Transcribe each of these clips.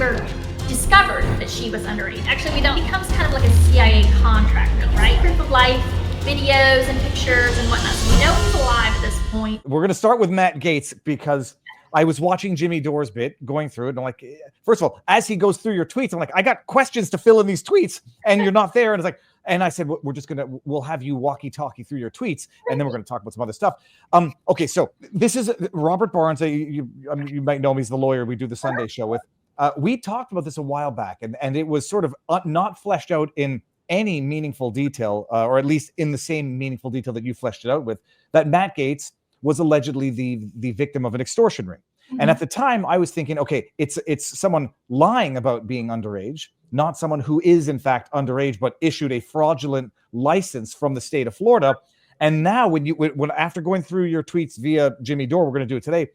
Greenberg discovered that she was underage. Actually, we don't. It becomes kind of like a CIA contractor, right? Proof of life, videos and pictures and whatnot. So we know he's alive at this point. We're going to start with Matt Gaetz because I was watching Jimmy Dore's bit, going through it, and I'm like, first of all, as he goes through your tweets, I'm like, I got questions to fill in these tweets, and you're not there. And it's like, and I said, we'll have you walkie-talkie through your tweets, and then we're going to talk about some other stuff. Okay, so this is Robert Barnes. You might know him. He's the lawyer we do the Sunday show with. We talked about this a while back, and it was sort of not fleshed out in any meaningful detail, or at least in the same meaningful detail that you fleshed it out with, that Matt Gaetz was allegedly the victim of an extortion ring. Mm-hmm. And at the time I was thinking, okay, it's someone lying about being underage, not someone who is in fact underage, but issued a fraudulent license from the state of Florida. And now when after going through your tweets via Jimmy Dore, we're going to do it today,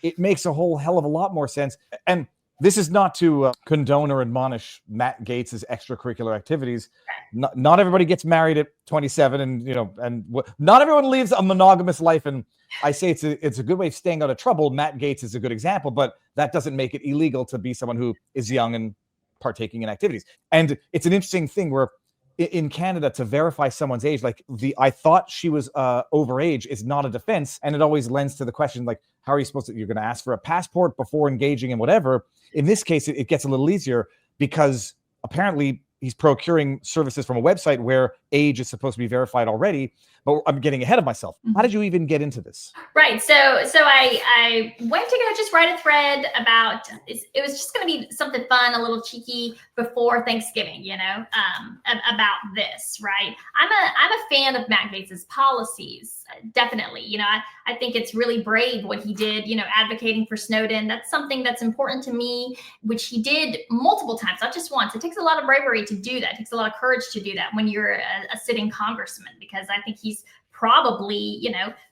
it makes a whole hell of a lot more sense. And this is not to condone or admonish Matt Gaetz's extracurricular activities. Not everybody gets married at 27, and not everyone lives a monogamous life. And I say it's a good way of staying out of trouble. Matt Gaetz is a good example, but that doesn't make it illegal to be someone who is young and partaking in activities. And it's an interesting thing where in Canada, to verify someone's age, like I thought she was overage is not a defense. And it always lends to the question, like, how are you supposed to, you're going to ask for a passport before engaging in whatever. In this case, it gets a little easier because apparently he's procuring services from a website where age is supposed to be verified already. But I'm getting ahead of myself. How did you even get into this? Right. So I went to go just write a thread about, it was just going to be something fun, a little cheeky before Thanksgiving, about this, right? I'm a fan of Matt Gaetz's policies, definitely. I think it's really brave what he did, advocating for Snowden. That's something that's important to me, which he did multiple times, not just once. It takes a lot of bravery to do that. It takes a lot of courage to do that when you're a sitting congressman, because I think he's probably,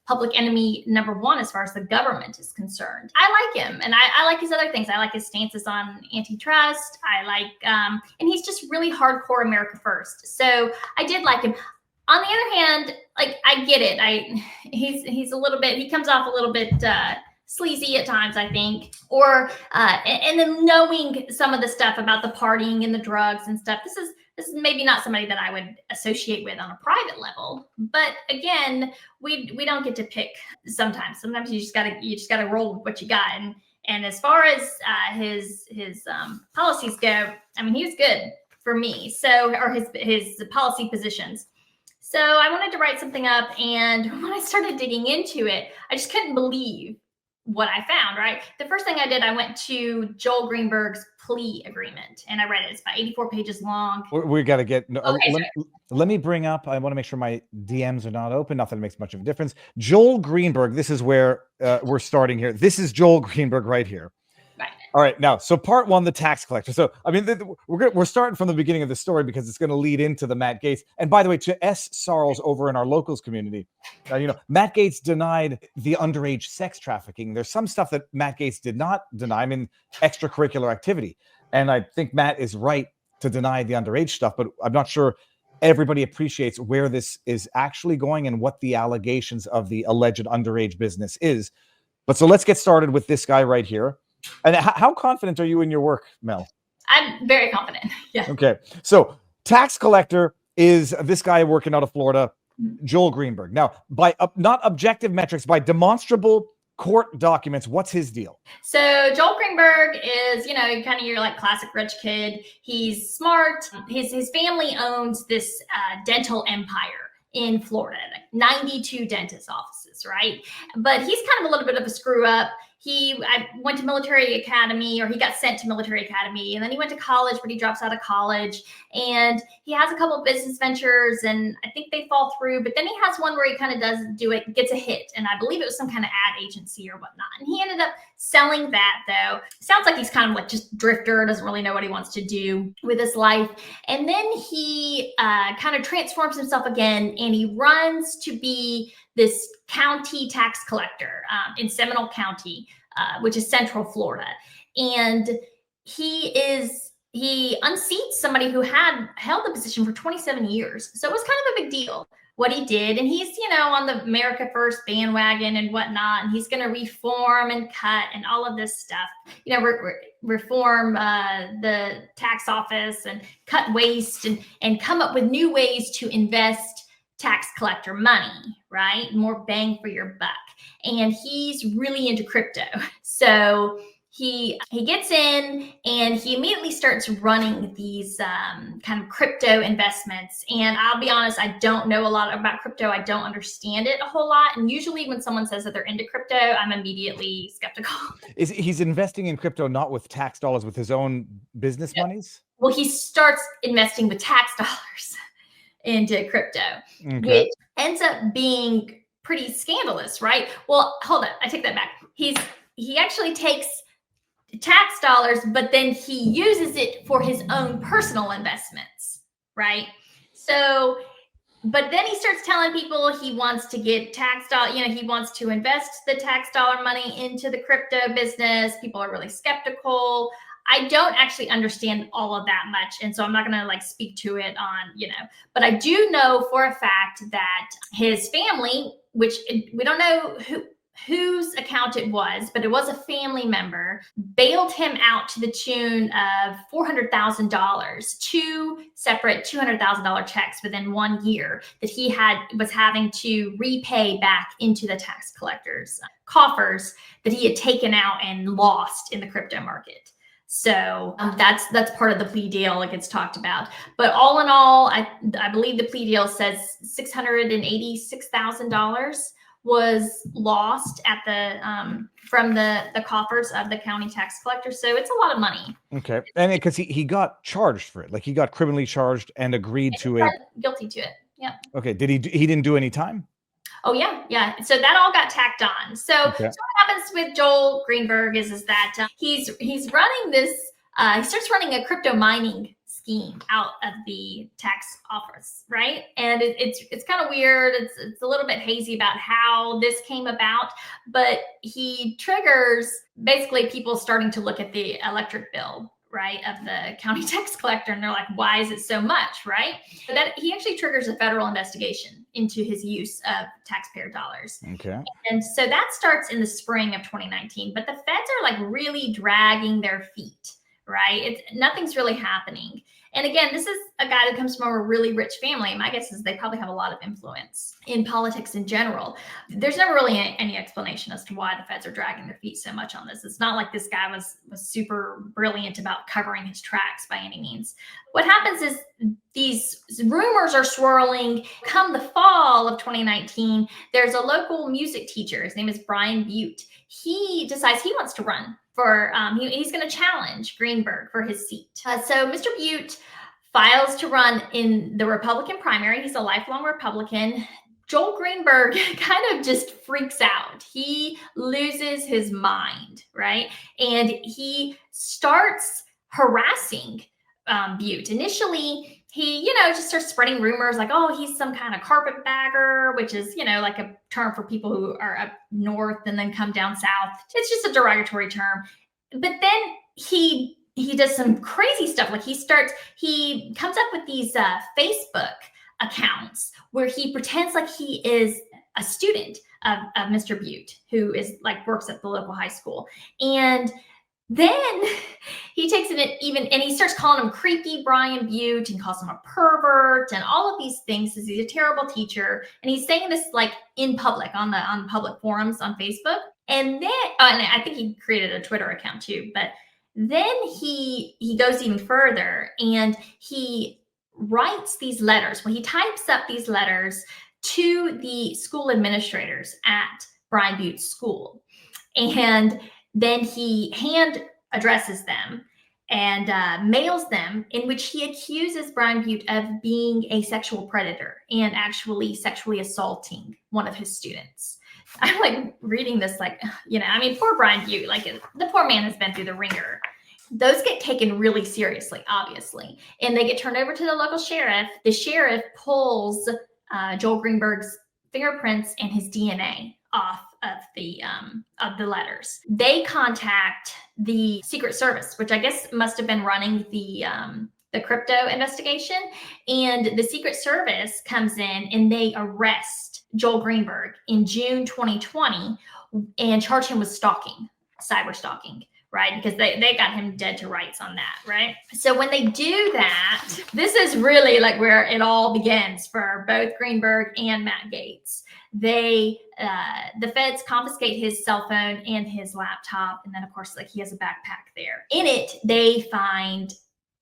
public enemy number one as far as the government is concerned. I like him, and I like his other things. I like his stances on antitrust. I like, and he's just really hardcore America first. So I did like him. On the other hand, like, I get it. He's a little bit, he comes off a little bit sleazy at times, I think, or and then knowing some of the stuff about the partying and the drugs and stuff. This is maybe not somebody that I would associate with on a private level, but again, we don't get to pick sometimes. Sometimes you just gotta roll with what you got. And as far as his policies go, I mean, he was good for me. So, or his policy positions. So I wanted to write something up, and when I started digging into it, I just couldn't believe what I found, right? The first thing I did, I went to Joel Greenberg's plea agreement, and I read it. It's about 84 pages long. We got to get, let me bring up, I want to make sure my DMs are not open. Not that it makes much of a difference. Joel Greenberg, this is where we're starting here. This is Joel Greenberg right here. Right. All right, now, so part one, the tax collector. So, I mean, we're starting from the beginning of the story because it's going to lead into the Matt Gaetz. And by the way, to S. Sarles over in our locals community, Matt Gaetz denied the underage sex trafficking. There's some stuff that Matt Gaetz did not deny. I mean, extracurricular activity. And I think Matt is right to deny the underage stuff, but I'm not sure everybody appreciates where this is actually going and what the allegations of the alleged underage business is. But so let's get started with this guy right here. And how confident are you in your work, Mel? I'm very confident. Yeah. Okay. So tax collector is this guy working out of Florida, Joel Greenberg. Now, by not objective metrics, by demonstrable court documents, what's his deal? So Joel Greenberg is, kind of your like classic rich kid. He's smart. His family owns this dental empire in Florida, like 92 dentist offices, right? But he's kind of a little bit of a screw up. I went to military academy, or he got sent to military academy, and then he went to college, but he drops out of college, and he has a couple of business ventures, and I think they fall through, but then he has one where he kind of does do it, gets a hit, and I believe it was some kind of ad agency or whatnot, and he ended up selling that, though. Sounds like he's kind of like just drifter, doesn't really know what he wants to do with his life, and then he kind of transforms himself again, and he runs to be this county tax collector in Seminole County, which is Central Florida. And he unseats somebody who had held the position for 27 years. So it was kind of a big deal. what he did. And he's, on the America First bandwagon and whatnot. And he's going to reform and cut and all of this stuff, reform the tax office and cut waste and come up with new ways to invest tax collector money, right? More bang for your buck. And he's really into crypto. So he gets in and he immediately starts running these kind of crypto investments. And I'll be honest, I don't know a lot about crypto. I don't understand it a whole lot. And usually when someone says that they're into crypto, I'm immediately skeptical. He's investing in crypto not with tax dollars, with his own business monies? Well, he starts investing with tax dollars into crypto, which ends up being pretty scandalous, right? Well, hold on, I take that back. He actually takes tax dollars, but then he uses it for his own personal investments, right? So, but then he starts telling people he wants to get tax dollar, he wants to invest the tax dollar money into the crypto business. People are really skeptical. I don't actually understand all of that much. And so I'm not going to speak to it on, but I do know for a fact that his family, which we don't know whose account it was, but it was a family member, bailed him out to the tune of $400,000, two separate $200,000 checks within 1 year that he was having to repay back into the tax collector's coffers that he had taken out and lost in the crypto market. So that's part of the plea deal. It gets talked about, but all in all, I believe the plea deal says $686,000 was lost at from the coffers of the county tax collector. So it's a lot of money. Okay, and because he got charged for it, he got criminally charged and agreed to it. Guilty to it. Yeah. Okay. He didn't do any time? Oh yeah. So that all got tacked on. So, so what happens with Joel Greenberg is that he's running this. He starts running a crypto mining scheme out of the tax office, right? And it's kind of weird. It's a little bit hazy about how this came about, but he triggers basically people starting to look at the electric bill, right, of the county tax collector, and they're like, why is it so much, right? But that he actually triggers a federal investigation into his use of taxpayer dollars. Okay. And so that starts in the spring of 2019, but the feds are really dragging their feet, right? Nothing's really happening. And again, this is a guy that comes from a really rich family. My guess is they probably have a lot of influence in politics in general. There's never really any explanation as to why the feds are dragging their feet so much on this. It's not like this guy was super brilliant about covering his tracks by any means. What happens is these rumors are swirling. Come the fall of 2019, there's a local music teacher. His name is Brian Butte. He decides he wants to run for, he's going to challenge Greenberg for his seat. So Mr. Butte files to run in the Republican primary. He's a lifelong Republican. Joel Greenberg kind of just freaks out. He loses his mind, right? And he starts harassing Butte. Initially, he, just starts spreading rumors like, oh, he's some kind of carpetbagger, which is, like a term for people who are up north and then come down south. It's just a derogatory term. But then he does some crazy stuff. He comes up with these Facebook accounts where he pretends like he is a student of Mr. Butte, who is works at the local high school. And then he takes it and he starts calling him creepy Brian Butte and calls him a pervert and all of these things. Says he's a terrible teacher. And he's saying this in public on public forums on Facebook. And then, and I think he created a Twitter account too, but then he goes even further and he writes these letters. Well, he types up these letters to the school administrators at Brian Butte's school. And then he hand addresses them and mails them, in which he accuses Brian Butte of being a sexual predator and actually sexually assaulting one of his students. I'm reading this poor Brian Butte, the poor man has been through the ringer. Those get taken really seriously, obviously, and they get turned over to the local sheriff. The sheriff pulls Joel Greenberg's fingerprints and his DNA off of the letters. They contact the Secret Service, which I guess must have been running the the crypto investigation. And the Secret Service comes in and they arrest Joel Greenberg in June 2020 and charge him with stalking, cyber stalking. Right? Because they got him dead to rights on that, right? So when they do that, this is really like where it all begins for both Greenberg and Matt Gaetz. The feds confiscate his cell phone and his laptop. And then of course, like he has a backpack there. In it, they find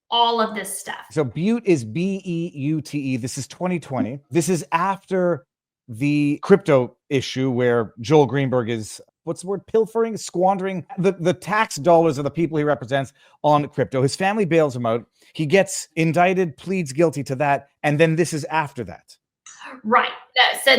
all of this stuff. So Butte is Beute. This is 2020. This is after the crypto issue where Joel Greenberg is, what's the word, pilfering, squandering the tax dollars of the people he represents on crypto. His family bails him out. He gets indicted, pleads guilty to that. And then this is after that. Right. So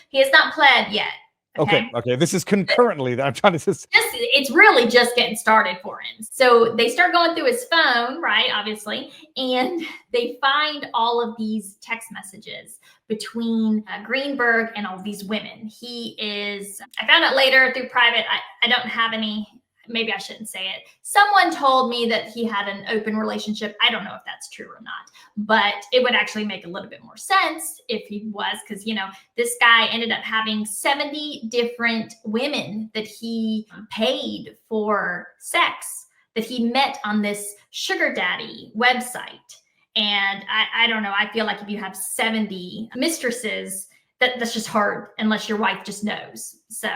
he has not pled yet. Okay. This is concurrently that I'm trying to it's really just getting started for him. So they start going through his phone, right? Obviously. And they find all of these text messages between Greenberg and all these women. I found out later through private. I don't have any, maybe I shouldn't say it. Someone told me that he had an open relationship. I don't know if that's true or not, but it would actually make a little bit more sense if he was, because, this guy ended up having 70 different women that he paid for sex that he met on this sugar daddy website. And I don't know, I feel like if you have 70 mistresses, that's just hard unless your wife just knows. So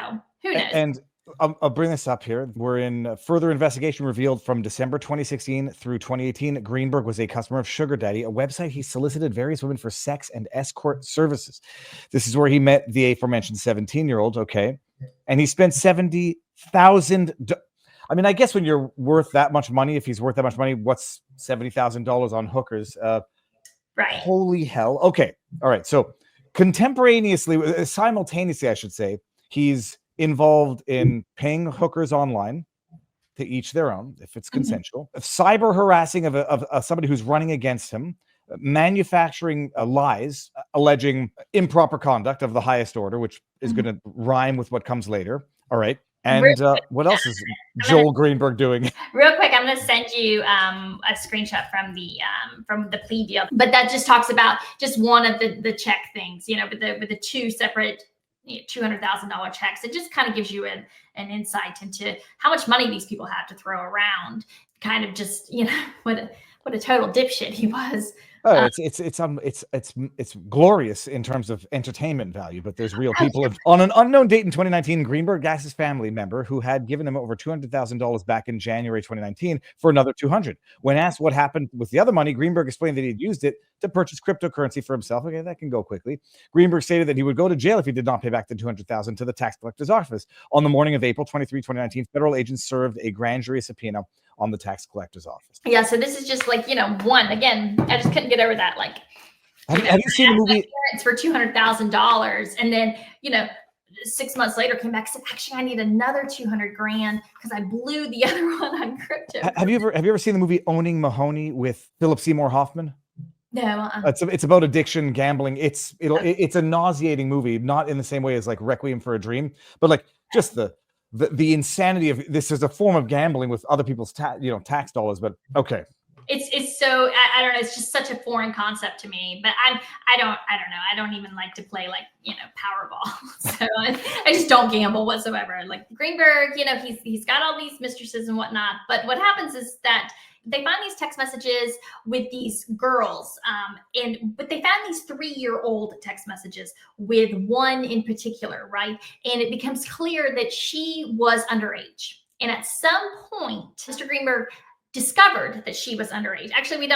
who knows? And I'll bring this up here. We're in further investigation revealed from December 2016 through 2018. Greenberg was a customer of Sugar Daddy, a website he solicited various women for sex and escort services. This is where he met the aforementioned 17-year-old. Okay. And he spent $70,000. I mean, I guess when you're worth that much money, if he's worth that much money, what's $70,000 on hookers? Right. Holy hell. Okay. All right. So simultaneously, I should say, he's involved in paying hookers online, to each their own, if it's consensual, cyber harassing of somebody who's running against him, manufacturing lies, alleging improper conduct of the highest order, which is going to rhyme with what comes later. All right. And what else is Joel Greenberg doing? Real quick, I'm going to send you a screenshot from the plea deal, but that just talks about just one of the check things, with the two separate $200,000 checks. It just kind of gives you an insight into how much money these people have to throw around. Kind of just, what a total dipshit he was. Oh, it's glorious in terms of entertainment value, but there's real people. On an unknown date in 2019, Greenberg asked his family member who had given him over $200,000 back in January 2019 for another $200,000. When asked what happened with the other money, Greenberg explained that he had used it to purchase cryptocurrency for himself. Okay, that can go quickly. Greenberg stated that he would go to jail if he did not pay back the $200,000 to the tax collector's office. On the morning of April 23, 2019, federal agents served a grand jury subpoena on the tax collector's office. Yeah, so this is just like, one, again, I just couldn't get over that. Like, have you seen the movie? For $200,000. And then, 6 months later came back and said, actually, I need another $200,000 because I blew the other one on crypto. Have you ever seen the movie Owning Mahoney with Philip Seymour Hoffman? No. It's about addiction, gambling. It's a nauseating movie, not in the same way as like Requiem for a Dream, but like just the insanity of this is a form of gambling with other people's tax dollars. But okay. It's so, I don't know. It's just such a foreign concept to me, but I don't know. I don't even like to play Powerball. So I just don't gamble whatsoever. Like Greenberg, he's got all these mistresses and whatnot. But what happens is that they find these text messages with these girls, but they found these 3-year-old text messages with one in particular, right? And it becomes clear that she was underage. And at some point, Mr. Greenberg discovered that she was underage. Actually,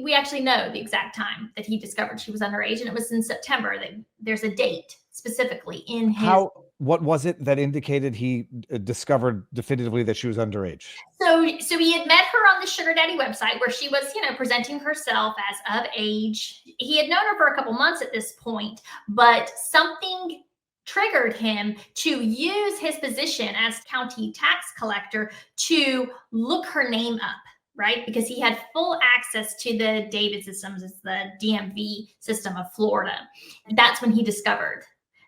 we actually know the exact time that he discovered she was underage, and it was in September. There's a date specifically in his. What was it that indicated he discovered definitively that she was underage? So he had met her on the Sugar Daddy website where she was, presenting herself as of age. He had known her for a couple months at this point, but something triggered him to use his position as county tax collector to look her name up, right? Because he had full access to the David systems, it's the DMV system of Florida. And that's when he discovered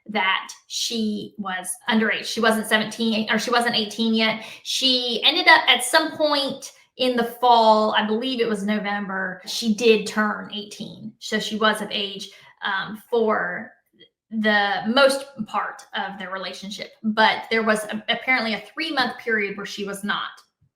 that she was underage. She wasn't 17 or she wasn't 18 yet. She ended up at some point in the fall, I believe it was November, she did turn 18. So she was of age for the most part of their relationship. But there was apparently a 3-month period where she was not.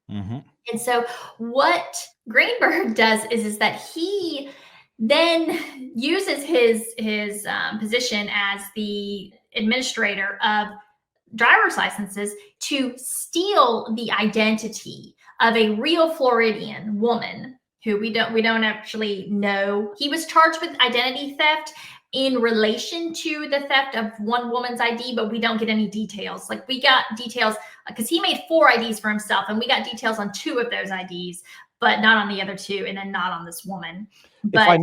Mm-hmm. And so what Greenberg does is that he then uses his position as the administrator of driver's licenses to steal the identity of a real Floridian woman who we don't actually know. He was charged with identity theft in relation to the theft of one woman's ID, but we don't get any details. Like, we got details because he made 4 IDs for himself, and we got details on 2 of those IDs, but not on the other 2, and then not on this woman. But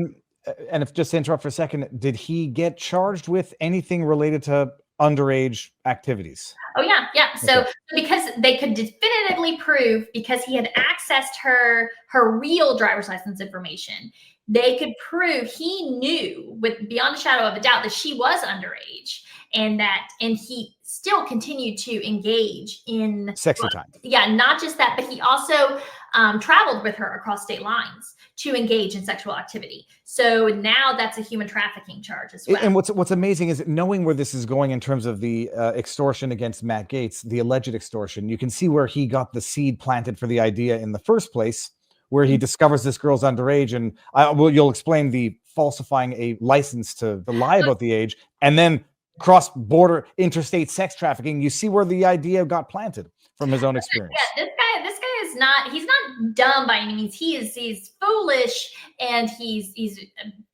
if just to interrupt for a second, did he get charged with anything related to underage activities? Oh yeah. So because they could definitively prove, because he had accessed her real driver's license information, they could prove he knew with beyond a shadow of a doubt that she was underage, and he still continued to engage in sexy time. Yeah, not just that, but he also traveled with her across state lines to engage in sexual activity. So now that's a human trafficking charge as well. And what's amazing is knowing where this is going in terms of the extortion against Matt Gaetz, the alleged extortion. You can see where he got the seed planted for the idea in the first place, where he discovers this girl's underage, and you'll explain the falsifying a license to lie about the age, and then cross-border interstate sex trafficking. You see where the idea got planted from his own experience. Yeah, this guy is he's not dumb by any means. He's foolish, and he's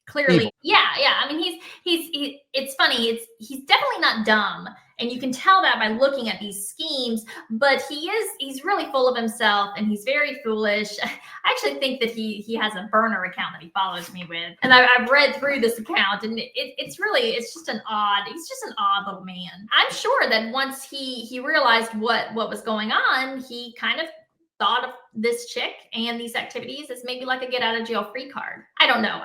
clearly evil. Yeah. I mean, it's funny. He's definitely not dumb, and you can tell that by looking at these schemes, but he's really full of himself, and he's very foolish. I actually think that he has a burner account that he follows me with, and I've read through this account, and he's just an odd little man. I'm sure that once he realized what was going on, he kind of thought of this chick and these activities as maybe like a get out of jail free card. I don't know.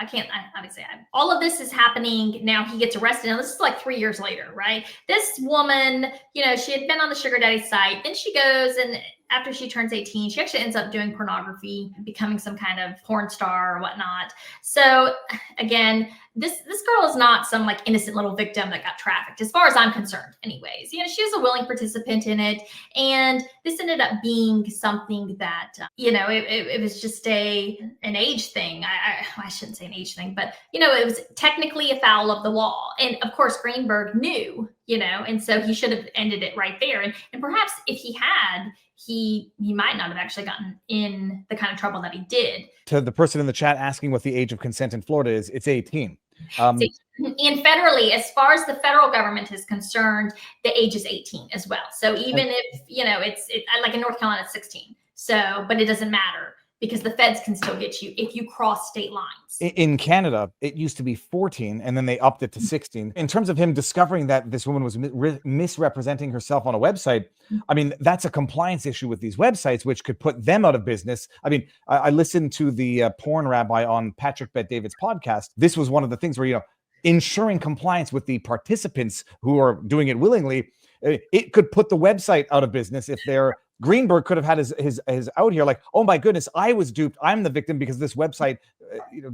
All of this is happening now. He gets arrested. Now, this is like 3 years later, right? This woman, she had been on the sugar daddy site. Then she goes, and after she turns 18, she actually ends up doing pornography, becoming some kind of porn star or whatnot. So again, this girl is not some like innocent little victim that got trafficked, as far as I'm concerned anyways. She was a willing participant in it. And this ended up being something that, it was just an age thing. I shouldn't say an age thing, but, it was technically a foul of the law. And of course, Greenberg knew, and so he should have ended it right there. And perhaps if he had, he might not have actually gotten in the kind of trouble that he did. To the person in the chat asking what the age of consent in Florida is, it's 18. And federally, as far as the federal government is concerned, the age is 18 as well. So even if, it's like in North Carolina, it's 16. So, but it doesn't matter, because the feds can still get you if you cross state lines. In Canada, it used to be 14, and then they upped it to 16. In terms of him discovering that this woman was misrepresenting herself on a website, I mean, that's a compliance issue with these websites, which could put them out of business. I mean, I listened to the porn rabbi on Patrick Bet-David's podcast. This was one of the things where, ensuring compliance with the participants who are doing it willingly, it could put the website out of business if they're Greenberg could have had his out here like, oh my goodness, I was duped. I'm the victim because this website,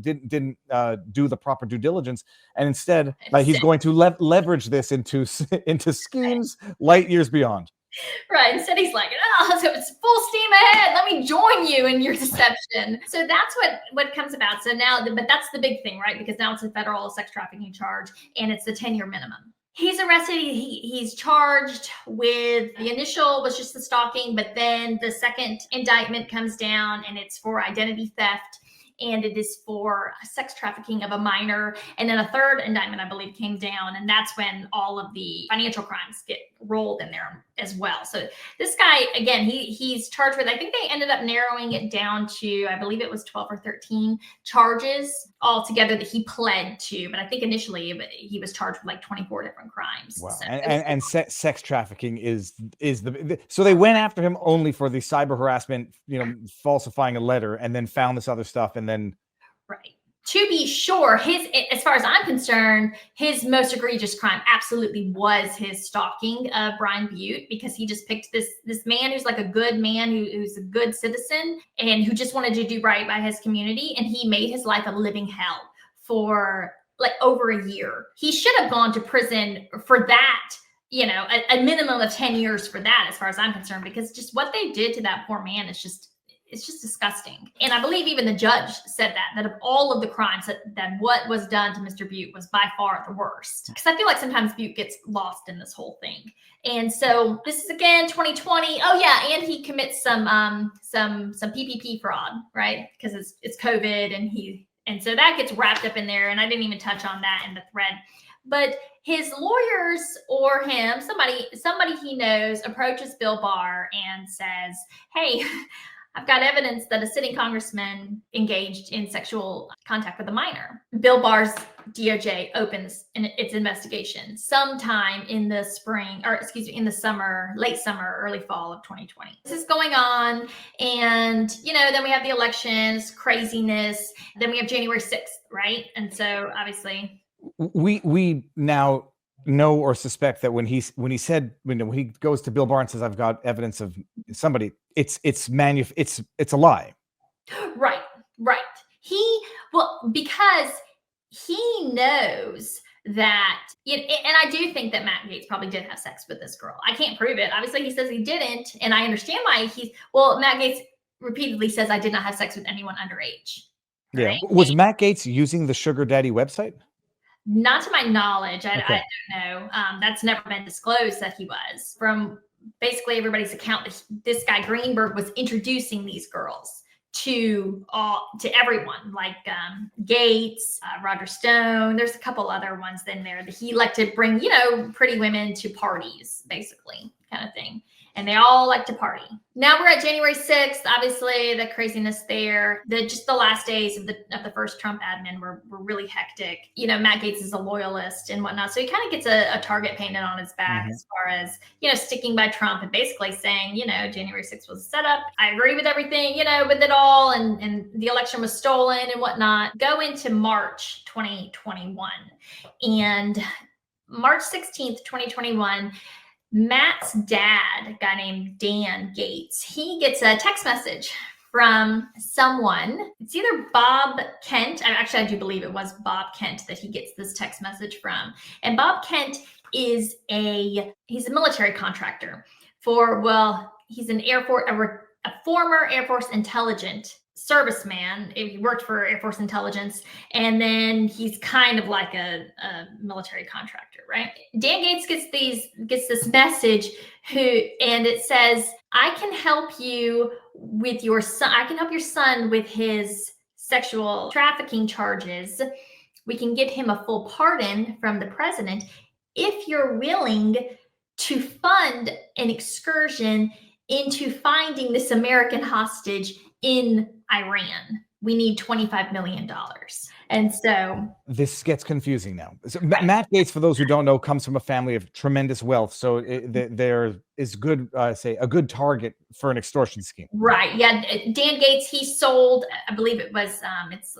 didn't do the proper due diligence, and instead he's going to leverage this into schemes light years beyond. Right. Instead, he's like, so it's full steam ahead. Let me join you in your deception. So that's what comes about. So now, but that's the big thing, right? Because now it's a federal sex trafficking charge, and it's a 10-year minimum. He's arrested. He's charged with, the initial was just the stalking, but then the second indictment comes down, and it's for identity theft, and it is for sex trafficking of a minor. And then a third indictment, I believe, came down, and that's when all of the financial crimes get rolled in there as well. So this guy, again, he's charged with, I think they ended up narrowing it down to, I believe it was 12 or 13 charges altogether that he pled to. But I think initially he was charged with like 24 different crimes. Wow. So and sex trafficking is so they went after him only for the cyber harassment, falsifying a letter, and then found this other stuff, and then right. to be sure, as far as I'm concerned, his most egregious crime absolutely was his stalking of Brian Butte, because he just picked this man who's like a good man, who's a good citizen, and who just wanted to do right by his community, and he made his life a living hell for like over a year. He should have gone to prison for that, a minimum of 10 years for that, as far as I'm concerned, because just what they did to that poor man is just, it's just disgusting. And I believe even the judge said that of all of the crimes, that what was done to Mr. Butte was by far the worst. Because I feel like sometimes Butte gets lost in this whole thing. And so this is again 2020. Oh yeah, and he commits some PPP fraud, right? Because it's COVID, and so that gets wrapped up in there. And I didn't even touch on that in the thread. But his lawyers or him, somebody he knows, approaches Bill Barr and says, "Hey, I've got evidence that a sitting congressman engaged in sexual contact with a minor." Bill Barr's DOJ opens its investigation sometime in the in the summer, late summer, early fall of 2020. This is going on. And, then we have the elections, craziness. Then we have January 6th, right? And so obviously we now know or suspect that when he goes to Bill Barr and says, "I've got evidence of somebody," it's a lie. Right. Because he knows that, and I do think that Matt Gaetz probably did have sex with this girl. I can't prove it. Obviously, he says he didn't, and I understand why Matt Gaetz repeatedly says, "I did not have sex with anyone underage." Right? Yeah. Was Matt Gaetz using the Sugar Daddy website? Not to my knowledge. I don't know. That's never been disclosed that he was. From basically everybody's account, that this guy Greenberg was introducing these girls to everyone, like Gaetz, Roger Stone. There's a couple other ones in there that he liked to bring, pretty women to parties, basically, kind of thing. And they all like to party. Now we're at January 6th. Obviously, the craziness there. Just the last days of the first Trump admin were really hectic. Matt Gaetz is a loyalist and whatnot, so he kind of gets a target painted on his back, as far as sticking by Trump and basically saying, January 6th was a setup. I agree with everything, with it all, and the election was stolen and whatnot. Go into March 2021, and March 16th, 2021. Matt's dad, a guy named Dan Gaetz, he gets a text message from someone. It's either Bob Kent. Actually, I do believe it was Bob Kent that he gets this text message from. And Bob Kent is he's a military contractor he's an Air Force, a former Air Force intelligence serviceman. He worked for Air Force intelligence, and then he's kind of like a military contractor, right? Dan Gaetz gets this message, and it says, "I can help you with your son. I can help your son with his sexual trafficking charges. We can get him a full pardon from the president if you're willing to fund an excursion into finding this American hostage in Iran. We need $25 million." And so this gets confusing now. So Matt Gaetz, for those who don't know, comes from a family of tremendous wealth. So there is a good target for an extortion scheme. Right. Yeah. Dan Gaetz, he sold, I believe it was, it's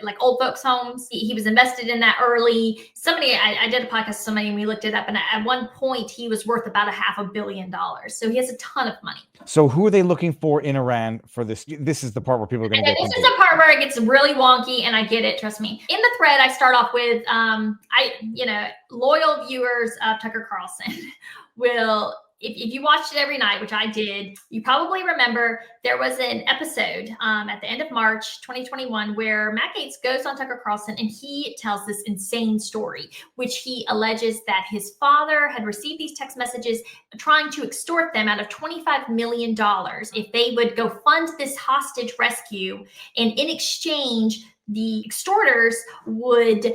like old folks homes. He was invested in that early. I did a podcast with somebody and we looked it up. And at one point he was worth about $500 million. So he has a ton of money. So who are they looking for in Iran for this? This is the part where people are going to get This is the part where it gets really wonky, and I get it. Trust me. In the thread, I start off with, loyal viewers of Tucker Carlson will, if you watched it every night, which I did, you probably remember there was an episode at the end of March 2021 where Matt Gaetz goes on Tucker Carlson and he tells this insane story, which he alleges that his father had received these text messages trying to extort them out of $25 million if they would go fund this hostage rescue. And in exchange, the extorters would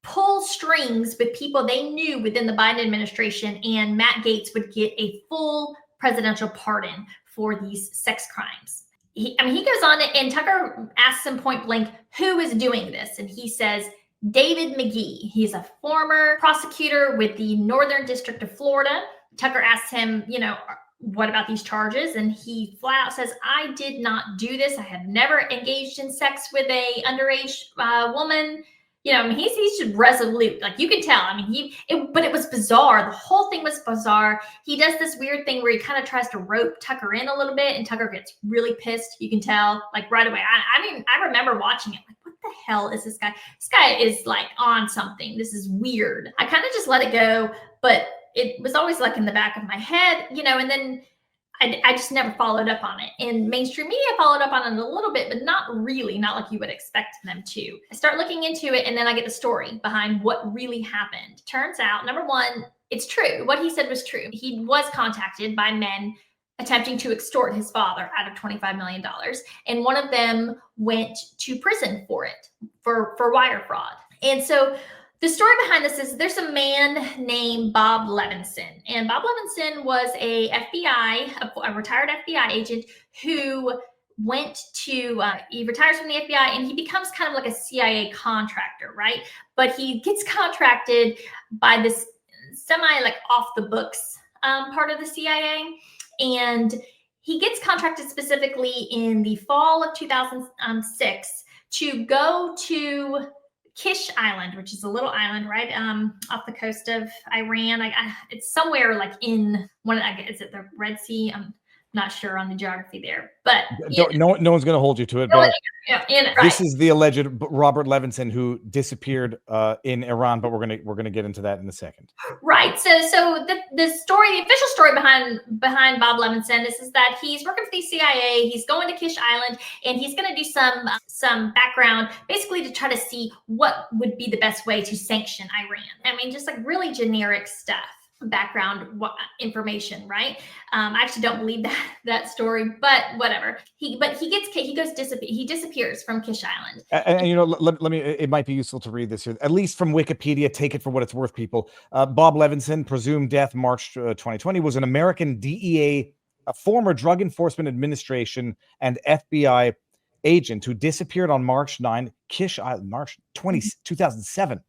pull strings with people they knew within the Biden administration, and Matt Gaetz would get a full presidential pardon for these sex crimes. He goes on and Tucker asks him point blank, who is doing this? And he says, David McGee. He's a former prosecutor with the Northern District of Florida. Tucker asks him, what about these charges? And he flat out says, I did not do this. I have never engaged in sex with a underage woman. You know, I mean, he's just resolute. Like, you can tell. I mean, but it was bizarre. The whole thing was bizarre. He does this weird thing where he kind of tries to rope Tucker in a little bit, and Tucker gets really pissed. You can tell, like, right away. I mean, I remember watching it, like, what the hell is this guy? This guy is like on something. This is weird. I kind of just let it go, but it was always like in the back of my head, you know, and then I just never followed up on it. And mainstream media followed up on it a little bit, but not really, not like you would expect them to. I start looking into it, and then I get the story behind what really happened. Turns out, number one, it's true. What he said was true. He was contacted by men attempting to extort his father out of $25 million. And one of them went to prison for it, for wire fraud. And so the story behind this is there's a man named Bob Levinson, and Bob Levinson was a retired FBI agent who he retires from the FBI, and he becomes kind of like a CIA contractor, right? But he gets contracted by this like off the books part of the CIA, and he gets contracted specifically in the fall of 2006 to go to Kish Island, which is a little island right off the coast of Iran. It's somewhere like in is it the Red Sea? I'm not sure on the geography there, but no one's going to hold you to it. But this is the alleged Robert Levinson who disappeared in Iran. But we're gonna get into that in a second. Right. So the official story behind Bob Levinson is that he's working for the CIA. He's going to Kish Island, and he's going to do some background, basically to try to see what would be the best way to sanction Iran. I mean, just like really generic stuff. Background information, right? I actually don't believe that story, but whatever. He disappears from Kish Island. And you know, let me. It might be useful to read this here, at least from Wikipedia. Take it for what it's worth, people. Bob Levinson, presumed death March 2020, was an American DEA, a former Drug Enforcement Administration and FBI agent who disappeared on March 9, Kish Island, March 20, 2007.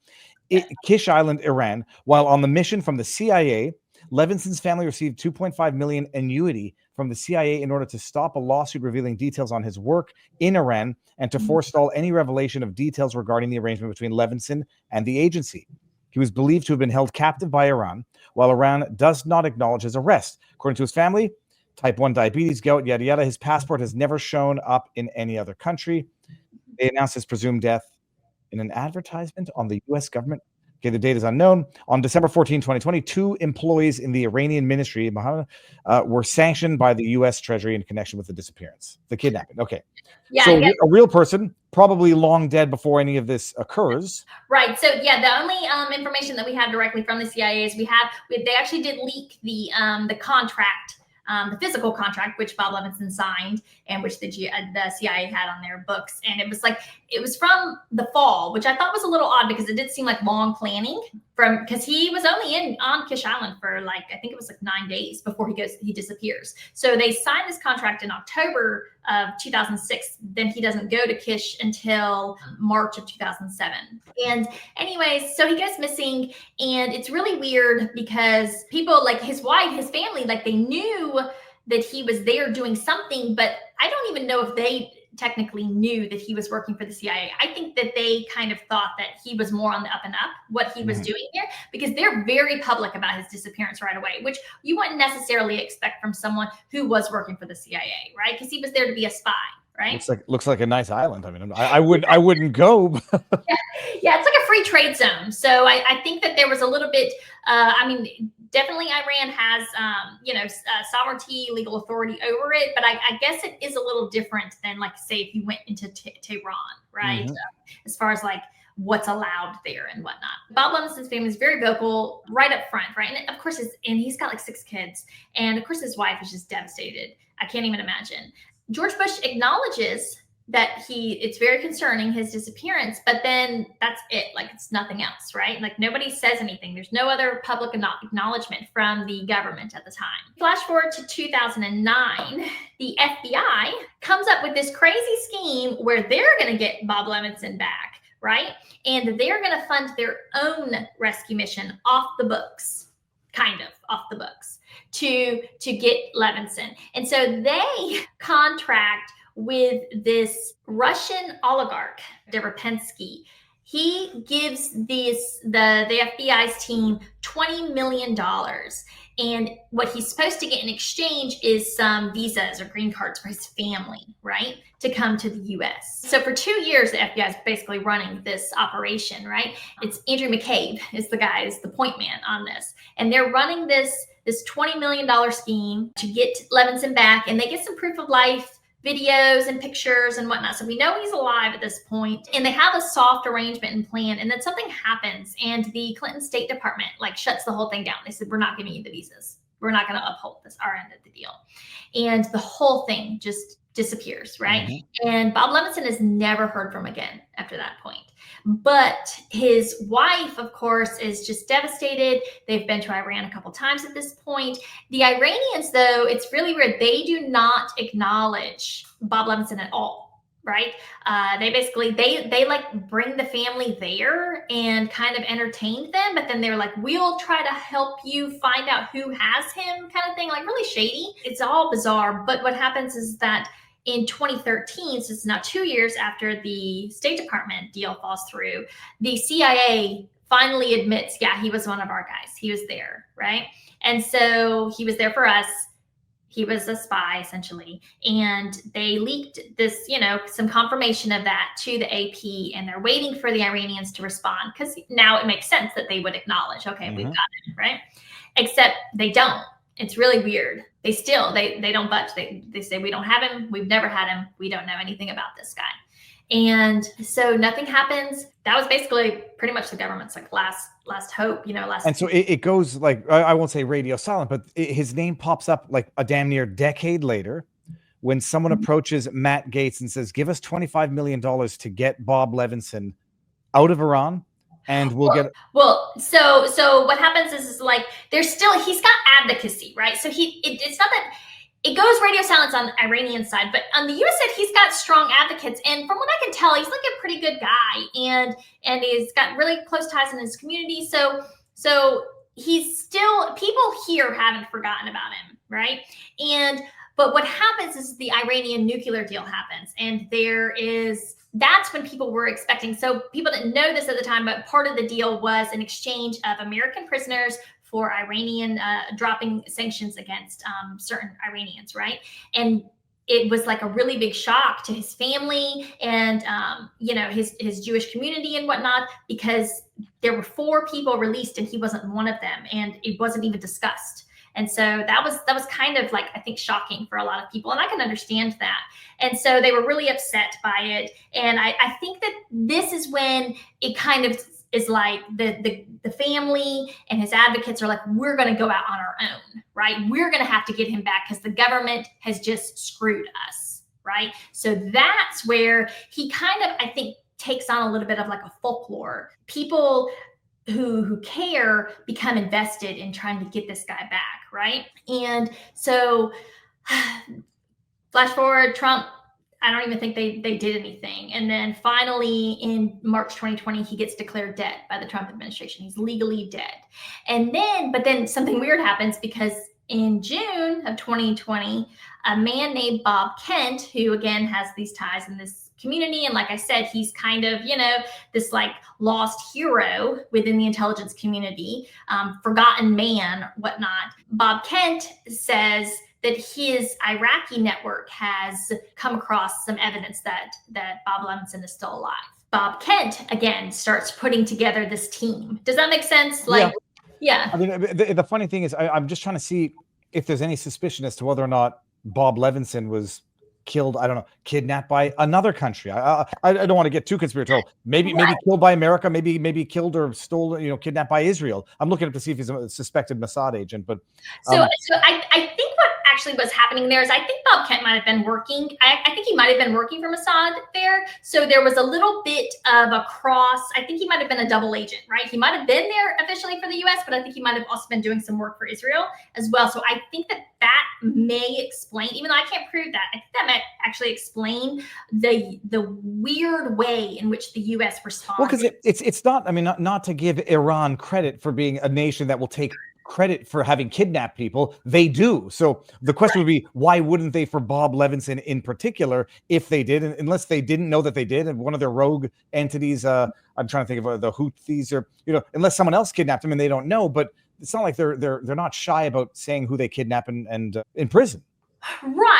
Kish Island, Iran. While on the mission from the CIA, Levinson's family received $2.5 million annuity from the CIA in order to stop a lawsuit revealing details on his work in Iran and to forestall any revelation of details regarding the arrangement between Levinson and the agency. He was believed to have been held captive by Iran, while Iran does not acknowledge his arrest. According to his family, type 1 diabetes, gout, yada, yada. His passport has never shown up in any other country. They announced his presumed death in an advertisement on the U.S. government. Okay, the date is unknown. On December 14, 2020, 2 employees in the Iranian ministry were sanctioned by the U.S. Treasury in connection with the disappearance, the kidnapping. Okay. Yeah, so a real person, probably long dead before any of this occurs. Right. So, yeah, the only information that we have directly from the CIA is they actually did leak the contract, the physical contract, which Bob Levinson signed and which the CIA had on their books. And it was from the fall, which I thought was a little odd because it did seem like long planning because he was only on Kish Island for I think it was 9 days before he disappears. So they signed this contract in October of 2006. Then he doesn't go to Kish until March of 2007. And anyways, so he goes missing, and it's really weird because people like his wife, his family, they knew that he was there doing something, but I don't even know if they technically knew that he was working for the CIA. I think that they kind of thought that he was more on the up and up, what he was doing here, because they're very public about his disappearance right away, which you wouldn't necessarily expect from someone who was working for the CIA, right? Because he was there to be a spy, right? Looks like a nice island. I mean, I wouldn't go. Yeah, it's like a free trade zone. So I think that there was a little bit, definitely Iran has, sovereignty, legal authority over it. But I guess it is a little different than, say, if you went into Tehran, right? As far as, what's allowed there and whatnot. Bob Levinson's family is very vocal right up front, right? And, of course, he's got, 6 kids. And, of course, his wife is just devastated. I can't even imagine. George Bush acknowledges that it's very concerning, his disappearance, but then that's it. It's nothing else, right? Nobody says anything. There's no other public acknowledgement from the government at the time. Flash forward to 2009, the FBI comes up with this crazy scheme where they're going to get Bob Levinson back, right? And they're going to fund their own rescue mission off the books, kind of off the books. to get Levinson. And so they contract with this Russian oligarch, Derepensky. He gives the FBI's team $20 million. And what he's supposed to get in exchange is some visas or green cards for his family, right, to come to the U.S. So for 2 years, the FBI is basically running this operation, right? It's Andrew McCabe is the point man on this. And they're running this $20 million scheme to get Levinson back, and they get some proof of life videos and pictures and whatnot. So we know he's alive at this point, and they have a soft arrangement and plan. And then something happens, and the Clinton State Department shuts the whole thing down. They said, we're not giving you the visas. We're not going to uphold our end of the deal. And the whole thing just disappears, right? Mm-hmm. And Bob Levinson is never heard from again after that point. But his wife, of course, is just devastated. They've been to Iran a couple times at this point. The Iranians, though, it's really weird. They do not acknowledge Bob Levinson at all, right? They basically, they bring the family there and kind of entertain them. But then they're like, we'll try to help you find out who has him kind of thing, really shady. It's all bizarre. But what happens is that in 2013, so it's now 2 years after the State Department deal falls through, the CIA finally admits, yeah, he was one of our guys. He was there, right? And so he was there for us. He was a spy, essentially. And they leaked this, some confirmation of that to the AP, and they're waiting for the Iranians to respond, because now it makes sense that they would acknowledge, okay, mm-hmm. We've got him, right? Except they don't. It's really weird. They don't budge. They say, we don't have him. We've never had him. We don't know anything about this guy. And so nothing happens. That was basically pretty much the government's last hope, And so it goes I won't say radio silent, but his name pops up a damn near decade later when someone mm-hmm. approaches Matt Gaetz and says, give us $25 million to get Bob Levinson out of Iran. And so what happens is he's got advocacy, right? So it's not that it goes radio silence on the Iranian side, but on the U.S. side, he's got strong advocates. And from what I can tell, he's a pretty good guy, and he's got really close ties in his community. So he's still, people here haven't forgotten about him, right? But what happens is the Iranian nuclear deal happens, and that's when people were expecting. So people didn't know this at the time, but part of the deal was an exchange of American prisoners for Iranian dropping sanctions against certain Iranians, right? And it was a really big shock to his family and his Jewish community and whatnot, because there were 4 people released and he wasn't one of them, and it wasn't even discussed. And so that was kind of I think shocking for a lot of people. And I can understand that. And so they were really upset by it. And I think that this is when it kind of is the family and his advocates are we're going to go out on our own, right? We're going to have to get him back because the government has just screwed us, right? So that's where he kind of, I think, takes on a little bit of a folklore. People who care become invested in trying to get this guy back, right? And so flash forward, Trump, I don't even think they did anything. And then finally in March 2020, he gets declared dead by the Trump administration. He's legally dead. But then something weird happens, because in June of 2020, a man named Bob Kent, who again has these ties in this community, and like I said, he's kind of, this lost hero within the intelligence community, forgotten man, whatnot. Bob Kent says that his Iraqi network has come across some evidence that Bob Levinson is still alive. Bob Kent, again, starts putting together this team. Does that make sense? Yeah. I mean, the funny thing is, I'm just trying to see if there's any suspicion as to whether or not Bob Levinson was killed, I don't know, kidnapped by another country. I don't want to get too conspiratorial. Maybe killed by America, maybe killed or stolen, kidnapped by Israel. I'm looking up to see if he's a suspected Mossad agent. But so I think what actually was happening there is, I think Bob Kent might have been working. I think he might have been working for Mossad there. So there was a little bit of a cross. I think he might have been a double agent, right? He might have been there officially for the U.S., but I think he might have also been doing some work for Israel as well. So I think that may explain, even though I can't prove that, I think that might actually explain the weird way in which the U.S. responded. Well, because it's not, I mean, not to give Iran credit for being a nation that will take credit for having kidnapped people. They do. So the question would be, why wouldn't they for Bob Levinson in particular, if they did, unless they didn't know that they did, and one of their rogue entities, I'm trying to think of the Houthis, or unless someone else kidnapped them and they don't know. But it's not like they're not shy about saying who they kidnap and in prison. Right.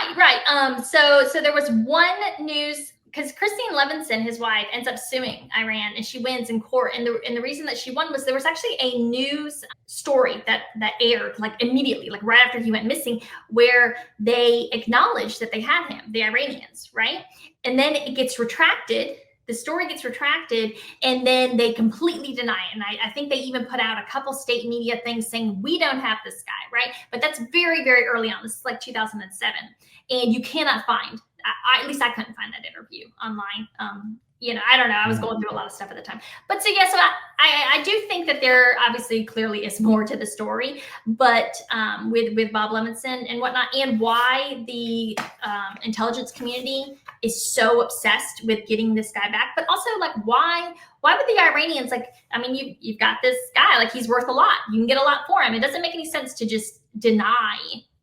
So there was one news, because Christine Levinson, his wife, ends up suing Iran, and she wins in court. And the reason that she won was there was actually a news story that aired like immediately, like right after he went missing, where they acknowledged that they had him, the Iranians, right? And then it gets retracted. The story gets retracted, and then they completely deny it. And I think they even put out a couple state media things saying, we don't have this guy, right? But that's very, very early on. This is like 2007. And you cannot find, at least I couldn't find that interview online. I don't know. I was going through a lot of stuff at the time. But so I do think that there obviously clearly is more to the story, but with Bob Levinson and whatnot, and why the intelligence community is so obsessed with getting this guy back, but also like why would the Iranians, like, I mean, you've got this guy, like, he's worth a lot. You can get a lot for him. It doesn't make any sense to just deny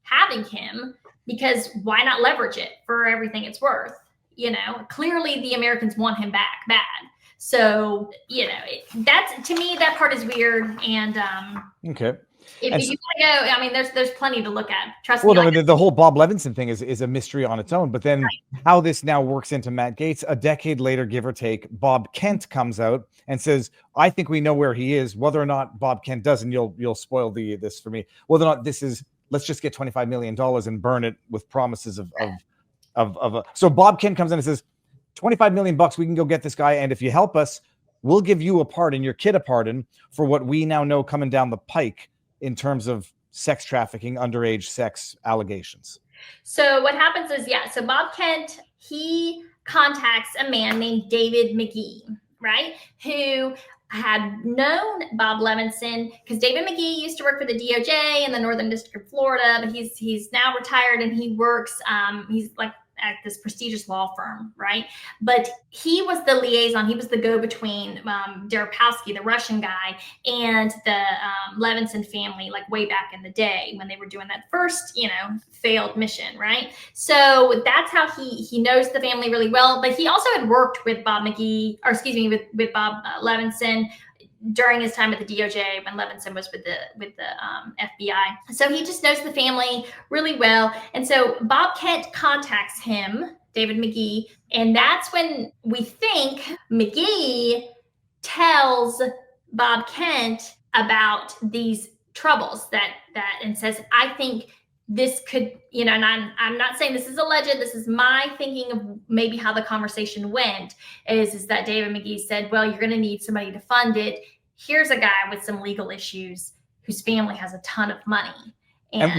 having him, because why not leverage it for everything it's worth? Clearly the Americans want him back bad. So, that's, to me, that part is weird. And okay. If you want to go, I mean, there's plenty to look at. Trust me. Well, the whole Bob Levinson thing is a mystery on its own. But then how this now works into Matt Gaetz, a decade later, give or take, Bob Kent comes out and says, I think we know where he is. Whether or not Bob Kent does, and you'll spoil this for me, whether or not this is, let's just get $25 million and burn it with promises of so Bob Kent comes in and says, $25 million, we can go get this guy. And if you help us, we'll give you a pardon, your kid a pardon, for what we now know coming down the pike in terms of sex trafficking, underage sex allegations. So what happens is, so Bob Kent, he contacts a man named David McGee, right? Who had known Bob Levinson, because David McGee used to work for the DOJ in the Northern District of Florida, but he's now retired, and he works, he's like at this prestigious law firm, right? But he was the liaison. He was the go-between Deripowski, the Russian guy, and the Levinson family, like way back in the day when they were doing that first, failed mission, right? So that's how he knows the family really well. But he also had worked with Bob McGee, or excuse me, with Bob Levinson during his time at the DOJ when Levinson was with the FBI. So he just knows the family really well. And so Bob Kent contacts him, David McGee, and that's when we think McGee tells Bob Kent about these troubles that and says, I think this could, and I'm not saying this is alleged, this is my thinking of maybe how the conversation went, is that David McGee said, well, you're going to need somebody to fund it. Here's a guy with some legal issues whose family has a ton of money. And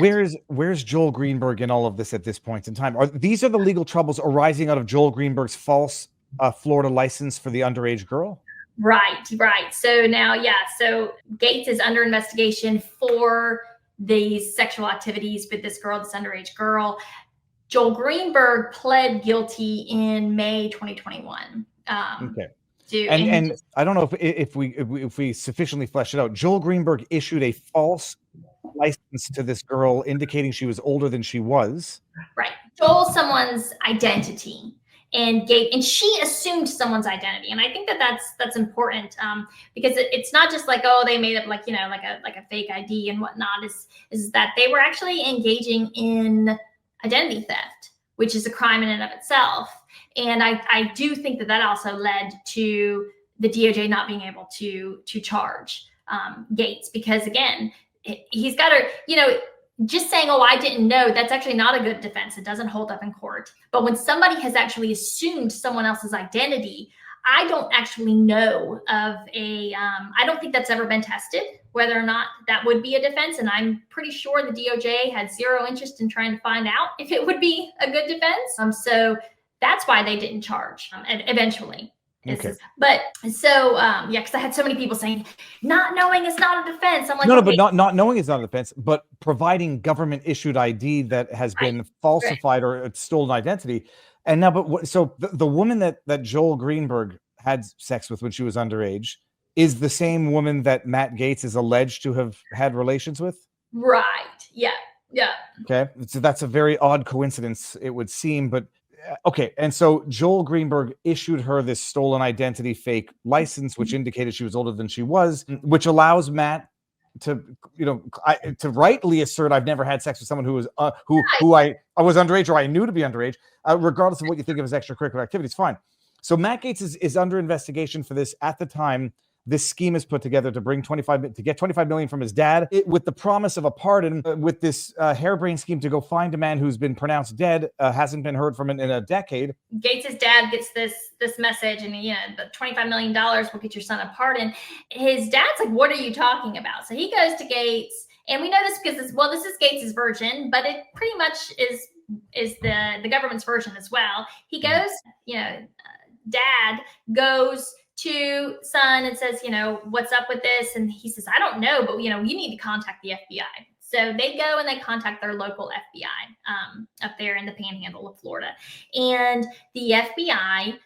where's Joel Greenberg in all of this at this point in time? These are the legal troubles arising out of Joel Greenberg's false Florida license for the underage girl? Right. So now, so Gaetz is under investigation for these sexual activities with this girl, this underage girl. Joel Greenberg pled guilty in May 2021. Okay. And I don't know if we sufficiently flesh it out. Joel Greenberg issued a false license to this girl, indicating she was older than she was. Right. Stole someone's identity and she assumed someone's identity. And I think that's important because it's not just like, oh, they made up like a fake ID and whatnot. Is that they were actually engaging in identity theft, which is a crime in and of itself. And I do think that also led to the DOJ not being able to charge Gaetz, because again, he's got to, just saying, oh, I didn't know, that's actually not a good defense. It doesn't hold up in court. But when somebody has actually assumed someone else's identity, I don't actually know of I don't think that's ever been tested, whether or not that would be a defense. And I'm pretty sure the DOJ had zero interest in trying to find out if it would be a good defense. So that's why they didn't charge eventually. Okay. But so, because I had so many people saying, not knowing is not a defense. I'm like, no, but not knowing is not a defense, but providing government issued ID that has been falsified or stolen identity. And now, so the woman that Joel Greenberg had sex with when she was underage is the same woman that Matt Gaetz is alleged to have had relations with. Right. Yeah. Yeah. Okay. So that's a very odd coincidence, it would seem, but okay. And so Joel Greenberg issued her this stolen identity fake license, which indicated she was older than she was, which allows Matt to, to rightly assert I've never had sex with someone who was who I was underage or I knew to be underage, regardless of what you think of his extracurricular activities. Fine. So Matt Gaetz is under investigation for this at the time. This scheme is put together to get 25 million from his dad, with the promise of a pardon, with this harebrained scheme to go find a man who's been pronounced dead, hasn't been heard from in a decade. Gates' dad gets this message, and the $25 million will get your son a pardon. His dad's like, "What are you talking about?" So he goes to Gates, and we know this because this is Gates' version, but it pretty much is the government's version as well. He goes, dad goes to son and says, "What's up with this?" And he says, "I don't know, but you need to contact the FBI." So they go and they contact their local FBI up there in the panhandle of Florida. And the FBI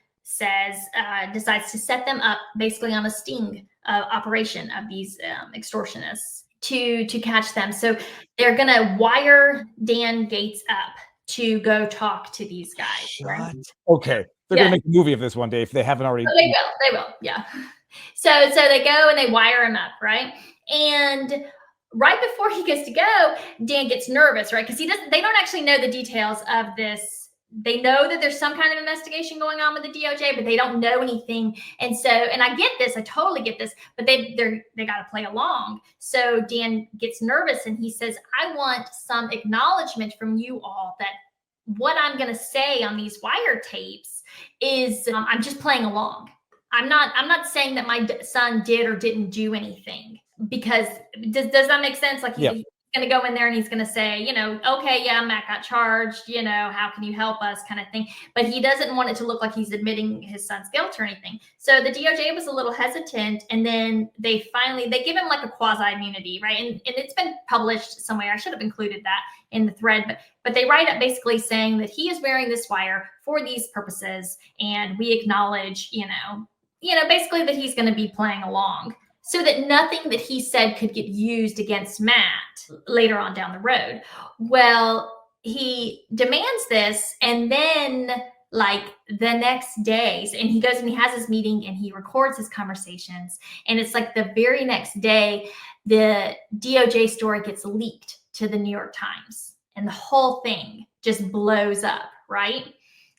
decides to set them up basically on a sting operation of these extortionists to catch them. So they're going to wire Dan Gaetz up to go talk to these guys. Right? Okay. They're going to make a movie of this one day if they haven't already. Oh, they will. Yeah. So they go and they wire him up, right? And right before he gets to go, Dan gets nervous, right? Because they don't actually know the details of this. They know that there's some kind of investigation going on with the DOJ, but they don't know anything. And so, and I get this, I totally get this, but they got to play along. So Dan gets nervous and he says, "I want some acknowledgement from you all that what I'm going to say on these wiretapes is I'm just playing along. I'm not saying that my son did or didn't do anything." Because does that make sense? Like he's going to go in there and he's going to say, "Okay, yeah, Matt got charged, how can you help us," kind of thing. But he doesn't want it to look like he's admitting his son's guilt or anything. So the DOJ was a little hesitant, and then they give him like a quasi immunity, right? And it's been published somewhere. I should have included that in the thread, but they write up basically saying that he is wearing this wire for these purposes, and we acknowledge, basically that he's going to be playing along, so that nothing that he said could get used against Matt later on down the road. Well, he demands this, and then like the next days, and he goes and he has his meeting and he records his conversations, and it's like the very next day, the DOJ story gets leaked to the New York Times, and the whole thing just blows up, right?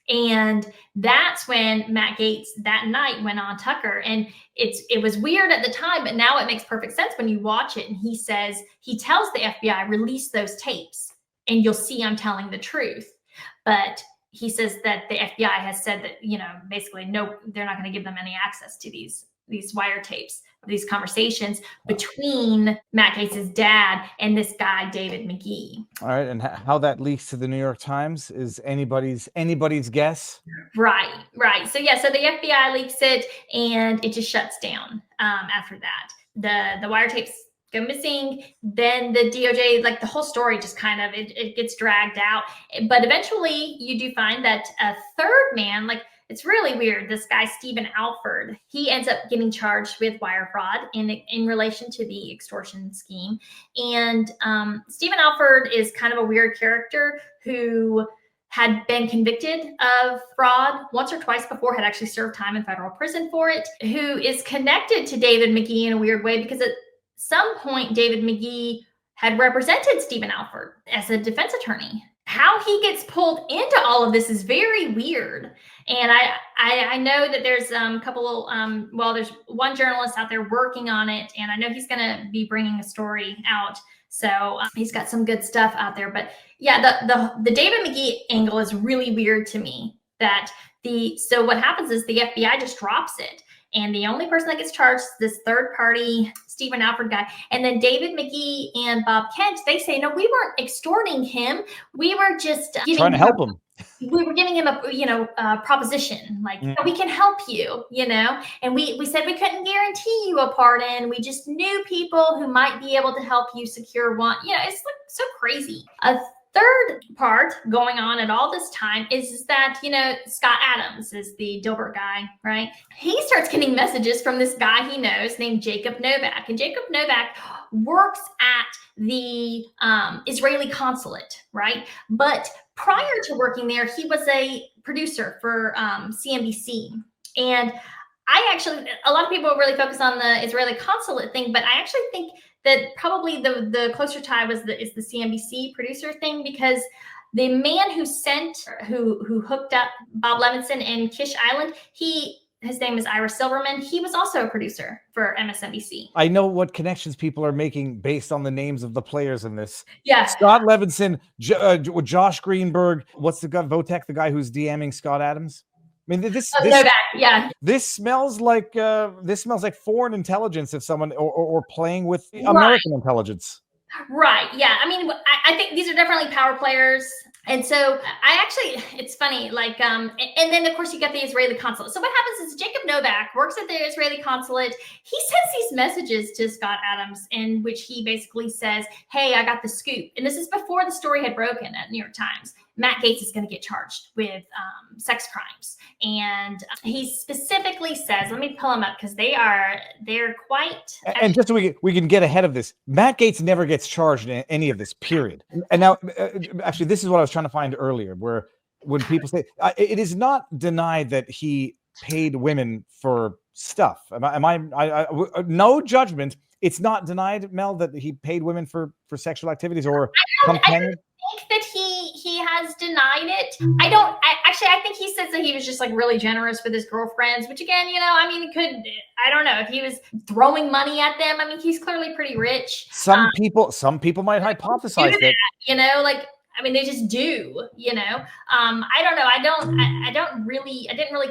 And that's when Matt Gaetz that night went on Tucker, and it was weird at the time, but now it makes perfect sense when you watch it. And he tells the FBI, "Release those tapes and you'll see I'm telling the truth." But he says that the FBI has said that, basically, no, they're not going to give them any access to these wiretapes of these conversations between Matt Gaetz' dad and this guy, David McGee. All right. And how that leaks to the New York Times is anybody's guess. Right. So the FBI leaks it, and it just shuts down after that. The wiretapes go missing. Then the DOJ, like the whole story just kind of, it gets dragged out. But eventually you do find that a third man, like, it's really weird. This guy, Stephen Alford, he ends up getting charged with wire fraud in relation to the extortion scheme. And Stephen Alford is kind of a weird character who had been convicted of fraud once or twice before, had actually served time in federal prison for it, who is connected to David McGee in a weird way, because at some point, David McGee had represented Stephen Alford as a defense attorney. How he gets pulled into all of this is very weird. And I know that there's a couple, there's one journalist out there working on it, and I know he's going to be bringing a story out. So he's got some good stuff out there. But yeah, the David McGee angle is really weird to me. So what happens is the FBI just drops it. And the only person that gets charged is this third party, Stephen Alford guy. And then David McGee and Bob Kent, they say, "No, we weren't extorting him. We were just trying to help him. We were giving him a proposition, like, we can help you, and we said we couldn't guarantee you a pardon. We just knew people who might be able to help you secure one." It's like so crazy. A third part going on at all this time is that, Scott Adams is the Dilbert guy, right? He starts getting messages from this guy he knows named Jacob Novak. And Jacob Novak works at the Israeli consulate, right? But prior to working there, he was a producer for CNBC. And a lot of people really focus on the Israeli consulate thing, but I actually think that probably the closer tie is the CNBC producer thing, because the man who hooked up Bob Levinson in Kish Island, his name is Ira Silverman. He was also a producer for MSNBC. I know what connections people are making based on the names of the players in this. Yeah. Scott Levinson, Josh Greenberg. What's the guy, Votek, the guy who's DMing Scott Adams? I mean, this smells like foreign intelligence, if someone or playing with American intelligence. Right. Yeah. I mean, I think these are definitely power players. And so it's funny, and then of course you got the Israeli consulate. So what happens is Jacob Novak works at the Israeli consulate. He sends these messages to Scott Adams in which he basically says, hey, I got the scoop. And this is before the story had broken at New York Times. Matt Gaetz is going to get charged with sex crimes. And he specifically says, let me pull them up because they're quite. And just so we can get ahead of this, Matt Gaetz never gets charged in any of this, period. And now, actually, this is what I was trying to find earlier, where when people say, it is not denied that he paid women for stuff. No judgment. It's not denied, Mel, that he paid women for sexual activities or companion. I think that he has denied it. I think he says that he was just really generous with his girlfriends, which again, I don't know if he was throwing money at them. I mean, he's clearly pretty rich. Some people might hypothesize that. They just do, I don't know. I didn't really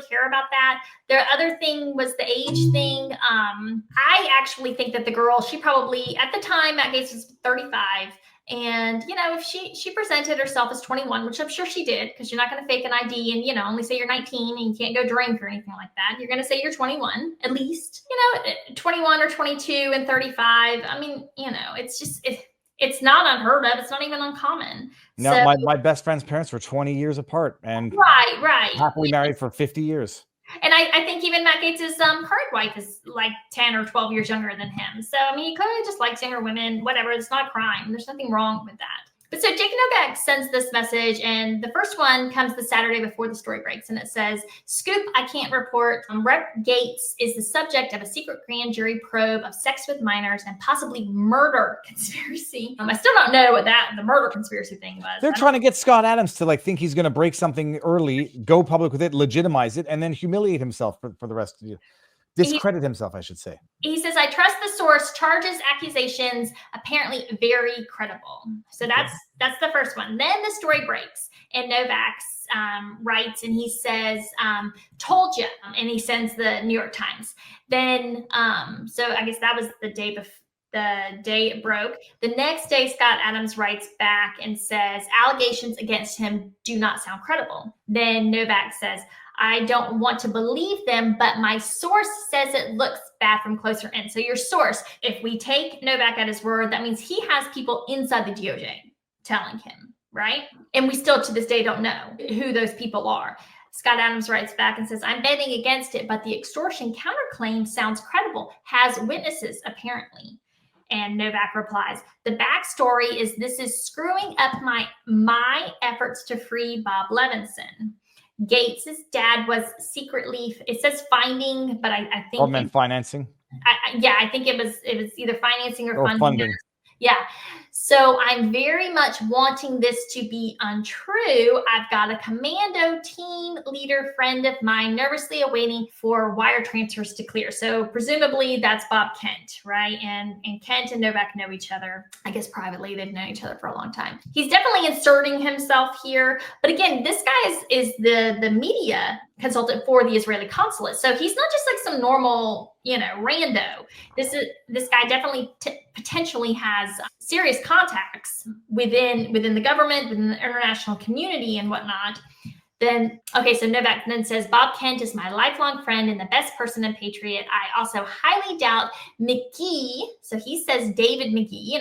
care about that. The other thing was the age thing. I actually think that the girl, she probably, at the time, Matt Gaetz was 35. And, if she presented herself as 21, which I'm sure she did, because you're not going to fake an ID and, only say you're 19 and you can't go drink or anything like that. You're going to say you're 21, at least, 21 or 22 and 35. I mean, it's just, it's not unheard of. It's not even uncommon. No, so, my best friend's parents were 20 years apart and right. happily married for 50 years. And I think even Matt Gaetz's current wife is 10 or 12 years younger than him. So, he clearly just likes younger women, whatever. It's not a crime. There's nothing wrong with that. But so Jacob Novak sends this message, and the first one comes the Saturday before the story breaks, and it says, "Scoop, I can't report. Rep. Gaetz is the subject of a secret grand jury probe of sex with minors and possibly murder conspiracy." I still don't know what the murder conspiracy thing was. They're trying to get Scott Adams to think he's going to break something early, go public with it, legitimize it, and then humiliate himself for the rest of you. Discredit himself, I should say. He says, "I trust the source. Charges, accusations, apparently very credible." So that's the first one. Then the story breaks, and Novak writes, and he says, "Told you," and he sends the New York Times. Then, so I guess that was the day before. The day it broke. The next day, Scott Adams writes back and says, "Allegations against him do not sound credible." Then Novak says, "I don't want to believe them, but my source says it looks bad from closer in." So your source, if we take Novak at his word, that means he has people inside the DOJ telling him, right? And we still to this day don't know who those people are. Scott Adams writes back and says, "I'm betting against it, but the extortion counterclaim sounds credible. Has witnesses, apparently." And Novak replies, "The backstory is this is screwing up my efforts to free Bob Levinson. Gaetz's dad was secretly," it says finding, but I think meant financing. I think it was either financing or funding. Yeah. So I'm very much wanting this to be untrue. I've got a commando team leader friend of mine nervously awaiting for wire transfers to clear. So presumably that's Bob Kent, right? And Kent and Novak know each other. I guess privately they've known each other for a long time. He's definitely inserting himself here. But again, this guy is the media consultant for the Israeli consulate. So he's not just some normal, rando. This guy definitely potentially has serious contacts within the government, within the international community and whatnot. Then, okay, so Novak then says, Bob Kent is my lifelong friend and the best person and patriot. I also highly doubt McGee, so he says David McGee,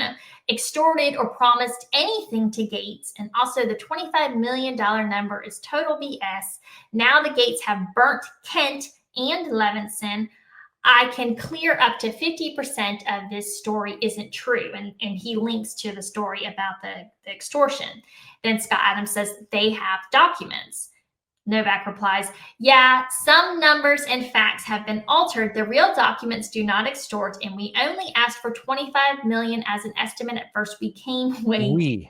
extorted or promised anything to Gaetz. And also the $25 million number is total BS. Now the Gaetz have burnt Kent and Levinson. I can clear up to 50% of this story isn't true. And he links to the story about the extortion. Then Scott Adams says they have documents. Novak replies, yeah, some numbers and facts have been altered. The real documents do not extort, and we only asked for 25 million as an estimate at first. We came way. We.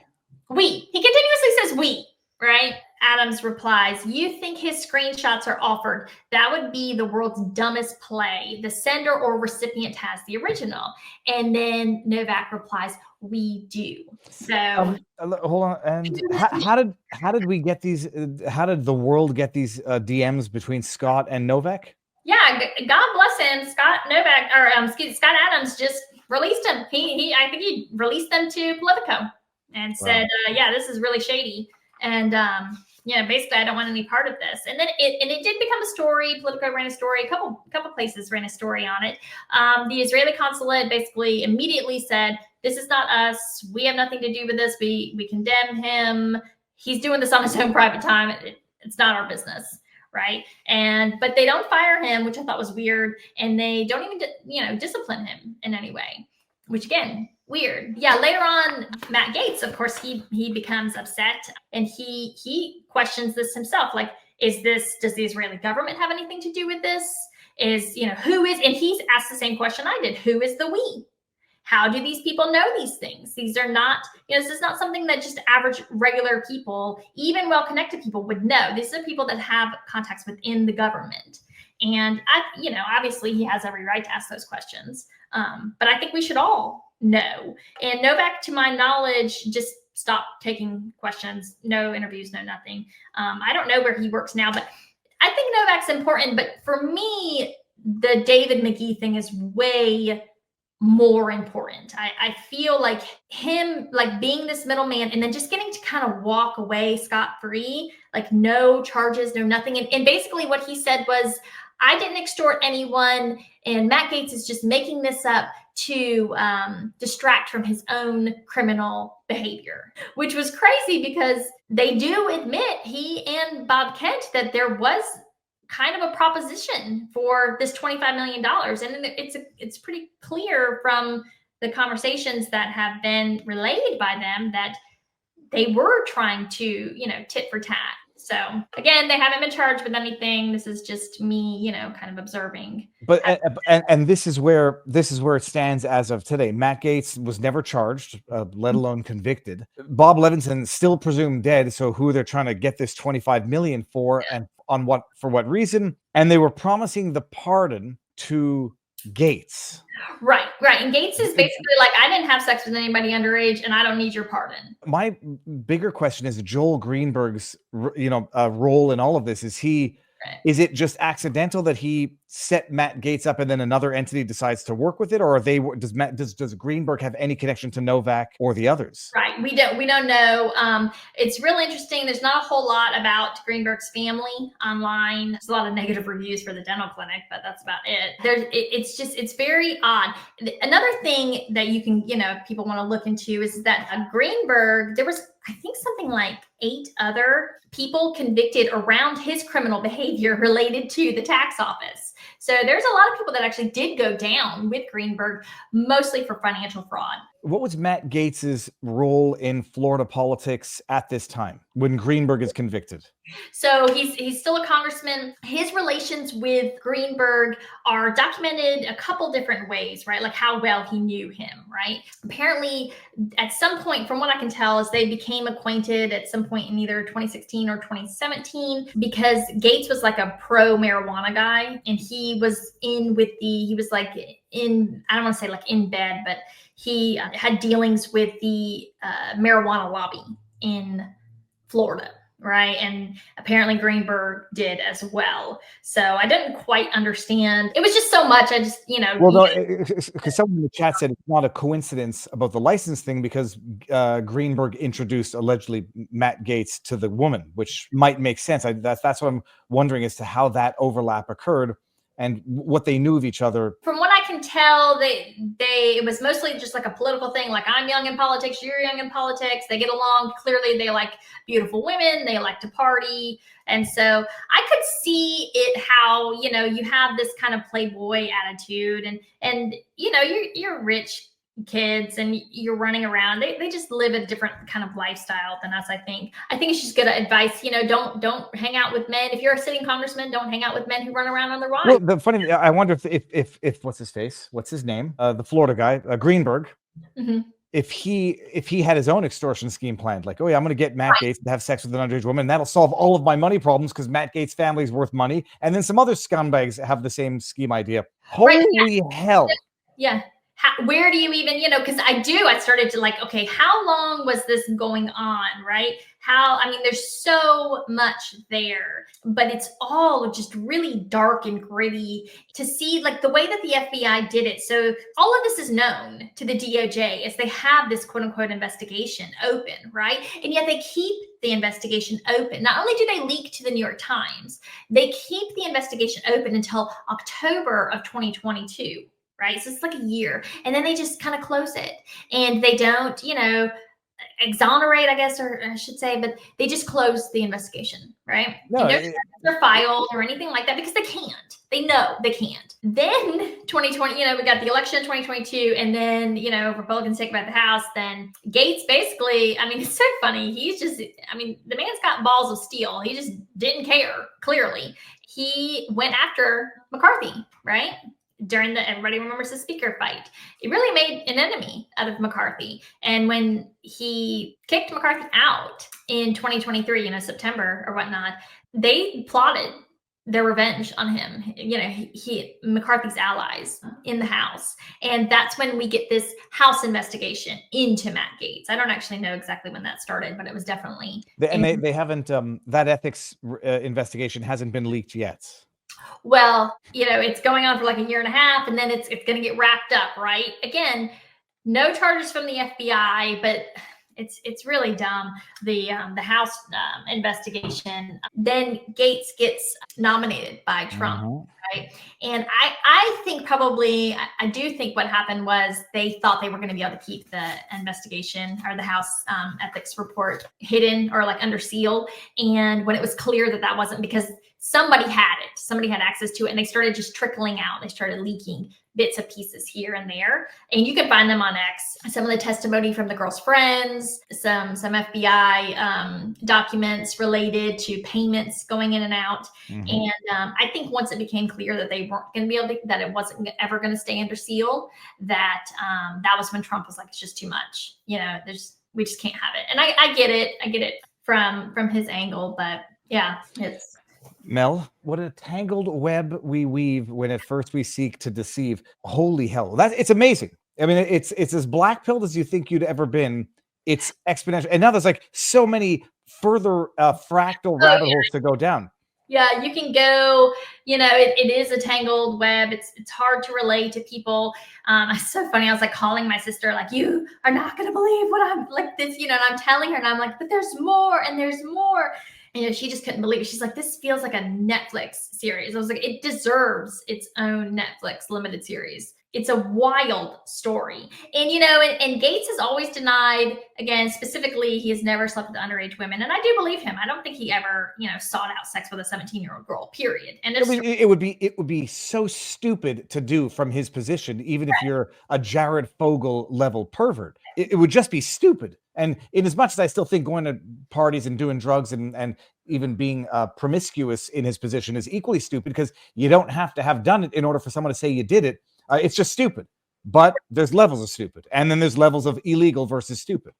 He continuously says we, right? Adams replies, you think his screenshots are offered? That would be the world's dumbest play. The sender or recipient has the original. And then Novak replies, we do. So hold on. And how did we get these? How did the world get these DMs between Scott and Novak? Yeah, God bless him. Scott Adams just released them. I think he released them to Politico and said, yeah, this is really shady. And basically, I don't want any part of this. And then it did become a story. Politico ran a story. A couple places ran a story on it. The Israeli consulate basically immediately said, this is not us. We have nothing to do with this. We condemn him. He's doing this on his own private time. It's not our business, right? But they don't fire him, which I thought was weird. And they don't even discipline him in any way, which again, weird. Yeah, later on, Matt Gaetz, of course, he becomes upset and he questions this himself. Like, does the Israeli government have anything to do with this? Who is, and he's asked the same question I did. Who is the we? How do these people know these things? These are not, this is not something that just average, regular people, even well-connected people would know. These are people that have contacts within the government. And obviously he has every right to ask those questions. But I think we should all know. And Novak, to my knowledge, just stopped taking questions, no interviews, no nothing. I don't know where he works now, but I think Novak's important. But for me, the David McGee thing is way more important. I feel like him, like being this middleman and then just getting to kind of walk away scot-free, like no charges, no nothing. And basically what he said was, I didn't extort anyone, and Matt Gaetz is just making this up to distract from his own criminal behavior, which was crazy because they do admit, he and Bob Kent, that there was kind of a proposition for this $25 million. And it's pretty clear from the conversations that have been relayed by them that they were trying to, tit for tat. So again, they haven't been charged with anything. This is just me, kind of observing. But and this is where it stands as of today. Matt Gaetz was never charged, let alone convicted. Bob Levinson still presumed dead. So who they're trying to get this 25 million for, and for what reason? And they were promising the pardon to Gaetz. Right. And Gaetz is basically like, I didn't have sex with anybody underage, and I don't need your pardon. My bigger question is Joel Greenberg's, role in all of this. Is it just accidental that he set Matt Gaetz up and then another entity decides to work with it, or does Greenberg have any connection to Novak or the others? Right. We don't know. It's really interesting. There's not a whole lot about Greenberg's family online. There's a lot of negative reviews for the dental clinic, but that's about it. It's very odd. Another thing that you can, people want to look into is that Greenberg, there was, I think, something like 8 other people convicted around his criminal behavior related to the tax office. So there's a lot of people that actually did go down with Greenberg, mostly for financial fraud. What was Matt Gaetz's role in Florida politics at this time when Greenberg is convicted? So he's still a congressman. His relations with Greenberg are documented a couple different ways, right? Like how well he knew him, right? Apparently, at some point, from what I can tell, is they became acquainted at some point in either 2016 or 2017 because Gaetz was like a pro-marijuana guy, and he was like in, I don't want to say like in bed, but he had dealings with the marijuana lobby in Florida. right? And apparently Greenberg did as well. So I didn't quite understand. It was just so much. I just, Well, because someone in the chat said it's not a coincidence about the license thing because Greenberg introduced allegedly Matt Gaetz to the woman, which might make sense. That's what I'm wondering as to how that overlap occurred and what they knew of each other. From what I can tell, it was mostly just like a political thing. Like, I'm young in politics, you're young in politics. They get along. Clearly, they like beautiful women. They like to party. And so I could see it how, you have this kind of playboy attitude and you're rich kids and you're running around. They just live a different kind of lifestyle than us, I think. I think it's just good advice. Don't hang out with men. If you're a sitting congressman, don't hang out with men who run around on their wives. Well, the funny, I wonder if what's his name? The Florida guy, Greenberg. Mm-hmm. If he had his own extortion scheme planned, like, oh yeah, I'm going to get Matt Gaetz to have sex with an underage woman, and that'll solve all of my money problems because Matt Gaetz' family is worth money, and then some other scumbags have the same scheme idea. Holy hell! Yeah. Where do you even, because I started to like, okay, how long was this going on, right? There's so much there, but it's all just really dark and gritty to see, like the way that the FBI did it. So all of this is known to the DOJ as they have this quote unquote investigation open, right? And yet they keep the investigation open. Not only do they leak to the New York Times, they keep the investigation open until October of 2022. Right. So it's like a year and then they just kind of close it and they don't, exonerate, I guess, or I should say, but they just close the investigation. Right. No, they're filed or anything like that because they can't. They know they can't. Then 2020, we got the election in 2022 and then, Republicans take back the House. Then Gaetz basically, it's so funny. He's just, the man's got balls of steel. He just didn't care. Clearly, he went after McCarthy. Right. During everybody remembers the speaker fight. It really made an enemy out of McCarthy. And when he kicked McCarthy out in 2023, September or whatnot, they plotted their revenge on him, he McCarthy's allies in the House. And that's when we get this House investigation into Matt Gaetz. I don't actually know exactly when that started, but it was definitely. They haven't, that ethics investigation hasn't been leaked yet. Well, it's going on for like a year and a half, and then it's going to get wrapped up, right? Again, no charges from the FBI, but it's really dumb. The House investigation. Then Gaetz gets nominated by Trump, right? And I think probably I do think what happened was they thought they were going to be able to keep the investigation or the House ethics report hidden or like under seal. And when it was clear that wasn't, because somebody had access to it, and they started just trickling out. They started leaking bits and pieces here and there, and you can find them on X. Some of the testimony from the girls' friends, some FBI documents related to payments going in and out. Mm-hmm. And I think once it became clear that they weren't going to be able to, that it wasn't ever going to stay under seal, that was when Trump was like, it's just too much. We just can't have it. And I get it from his angle, but yeah, it's. Mel, what a tangled web we weave when at first we seek to deceive. Holy hell. It's amazing. It's as black-pilled as you think you'd ever been. It's exponential. And now there's like so many further fractal rabbit holes to go down. Yeah, you can go, it is a tangled web. It's hard to relate to people. It's so funny. I was like calling my sister, like, you are not going to believe what I'm like this, and I'm telling her, and I'm like, but there's more and there's more. And she just couldn't believe it. She's like, this feels like a Netflix series. I was like, it deserves its own Netflix limited series. It's a wild story. And, and Gaetz has always denied, again, specifically, he has never slept with underage women. And I do believe him. I don't think he ever, sought out sex with a 17-year-old girl, period. And it would be so stupid to do from his position, even if you're a Jared Fogle level pervert. It would just be stupid. And in as much as I still think going to parties and doing drugs and even being promiscuous in his position is equally stupid, because you don't have to have done it in order for someone to say you did it. It's just stupid. But there's levels of stupid, and then there's levels of illegal versus stupid.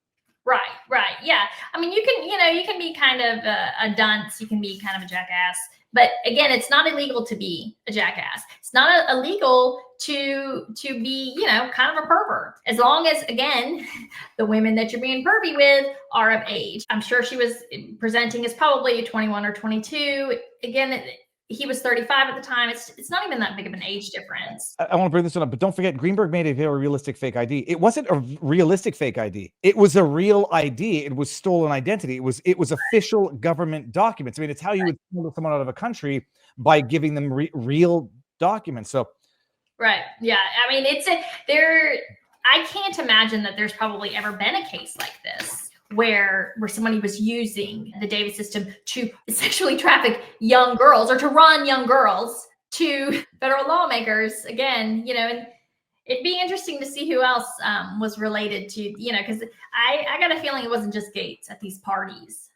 Right. Yeah. You can be kind of a dunce. You can be kind of a jackass. But again, it's not illegal to be a jackass. It's not illegal to be, you know, kind of a pervert, as long as, again, the women that you're being pervy with are of age. I'm sure she was presenting as probably 21 or 22. Again, he was 35 at the time. It's not even that big of an age difference. I want to bring this one up, but don't forget, Greenberg made a very realistic fake ID. It wasn't a realistic fake ID. It was a real ID. It was stolen identity. It was official government documents. I mean, it's how you would steal someone out of a country, by giving them real documents. So, right, yeah. I mean, I can't imagine that there's probably ever been a case like this, where somebody was using the Davis system to sexually traffic young girls, or to run young girls to federal lawmakers. Again, you know, and it'd be interesting to see who else was related to, you know, because I got a feeling it wasn't just Gaetz at these parties.